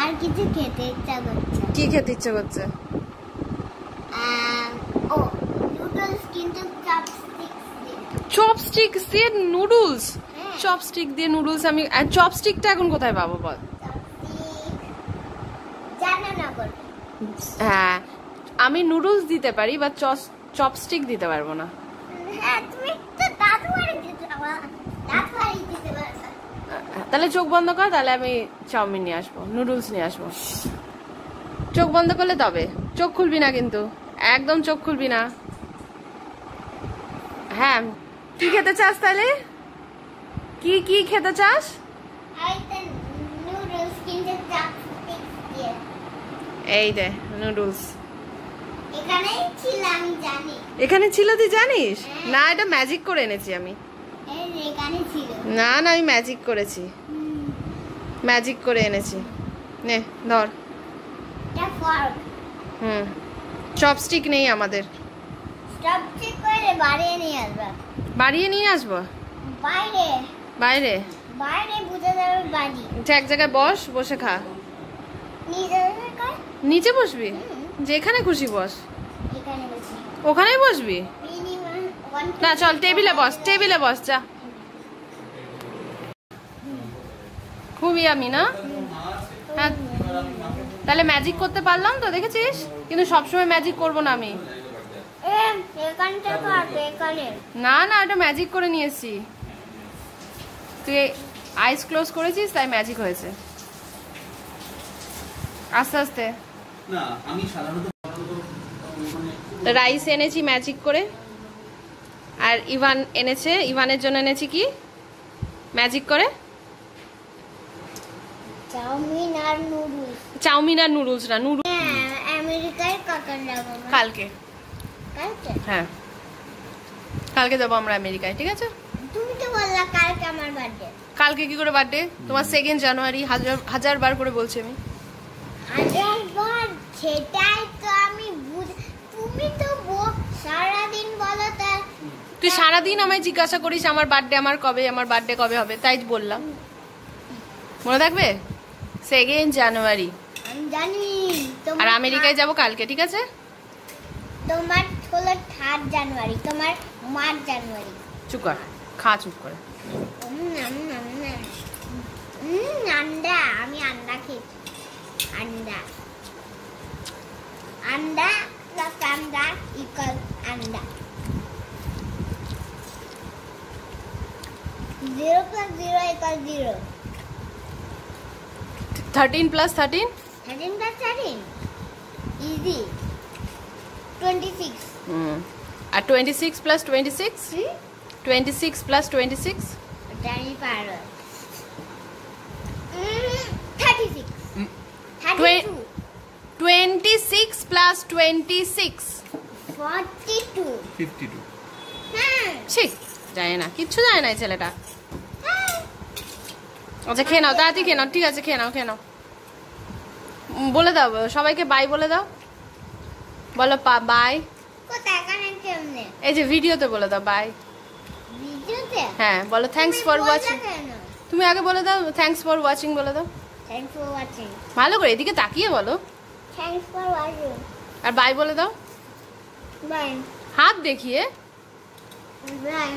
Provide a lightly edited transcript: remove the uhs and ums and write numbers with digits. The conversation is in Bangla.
আর কিছু খেতে ইচ্ছা করছে। কি খেতে ইচ্ছা করছে? ও নুডলস, কিন্তু চপস্টিক্স দিয়ে নুডলস? চপস্টিক দিয়ে নুডলস আমি, আর চপস্টিকটা এখন কোথায় পাবো বল? হ্যাঁ, আমি নুডলস দিতে পারি, বা চপস্টিক দিতে পারবো না। তাহলে চোখ বন্ধ কর, তাহলে আমি চাউমিন নিয়ে আসবো, নুডলস নিয়ে আসবো। চোখ বন্ধ করলে তবে, চোখ খুলবি না কিন্তু, একদম চোখ খুলবি না। হ্যাঁ, কি খেতে চাস তাহলে? কি কি খেতে চাস? এই দে নুডলস। এখানে ছিল, তুই জানিস? না, এটা ম্যাজিক করে এনেছি আমি। না না, আমি ম্যাজিক করেছি, ম্যাজিক করে এনেছি। নে ধর। চপস্টিক নেই আমাদের। বাড়িয়ে নিয়ে আসবো। বাইরে এক জায়গায় বস, বসে খা। নিচে বসবি? যেখানে খুশি বস। ওখানেই বসবি? না, চল টেবিলে বস, টেবিলে বস যা। খুবই আমি না? হ্যাঁ, তাহলে ম্যাজিক করতে পারলাম তো, দেখেছিস? কিন্তু সবসময় ম্যাজিক করবো না আমি। না না, এটা ম্যাজিক করে নিয়েছি। তুই আইস ক্লোজ করেছিস, তাই ম্যাজিক হয়েছে। আস্তে আস্তে। না, আমি সাধারণত রাইস এনেছি ম্যাজিক করে, আর ইভান এনেছে, ইভানের জন্য এনেছি কি ম্যাজিক করে? চাউমিন আর নুডলস না, নুডলস। আমেরিকায় কখন যাব? কালকে। হ্যাঁ, কালকে যাবো আমরা আমেরিকায়, ঠিক আছে? তুমি তো বললা কালকে আমার বার্থডে। কালকে কি করে বার্থডে? তোমার 2 জানুয়ারি, হাজার বার করে বলছি আমি। হাজারবার? সেটাই তো আমি তুমি তো সারাদিন বলো। তুই সারাদিন আমায় জিজ্ঞাসা করিস আমার বার্থডে, আমার বার্থডে কবে হবে, তাই বললাম। মনে থাকবে? 2 জানুয়ারি। আমি জানি। আর আমেরিকায় যাব কালকে, ঠিক আছে? তোমার হলো 3 জানুয়ারি, তোমার 5 জানুয়ারি। চুপ কর, খা চুপ করে। আন্ডা, আমি আন্ডা খেয়েছি। আন্ডা আন্ডা প্লাস আন্ডা ইকুয়াল আন্ডা। 0 plus 0 equals 0. 13 plus 13? 13 plus 13? Easy. 26. আর 26 plus 26? 26 plus 26? জানি পারো। 36. 32. 26 plus 26? 42. 52. হ্যাঁ। ঠিক জানে না, কিচ্ছু জানে না এই ছেলেটা। আচ্ছা খেয়ে নাও, তাড়াতাড়ি খেয়ে নাও, ঠিক আছে? খেয়ে নাও, খেয়ে নাও। বলে দাও সবাইকে, বাই বলে দাও। বলো বাই। কোথায়? কানে কেমনে? এই যে ভিডিওতে বলে দাও বাই। ভিডিওতে? হ্যাঁ, বলো থ্যাঙ্কস ফর ওয়াচিং। তুমি আগে বলে দাও, থ্যাঙ্কস ফর ওয়াচিং বলে দাও। Thanks for watching. ভালো করে এদিকে তাকিয়ে বলো। Thanks for watching. আর বাই বলে দাও। বাই। হাত দেখিয়ে। বাই।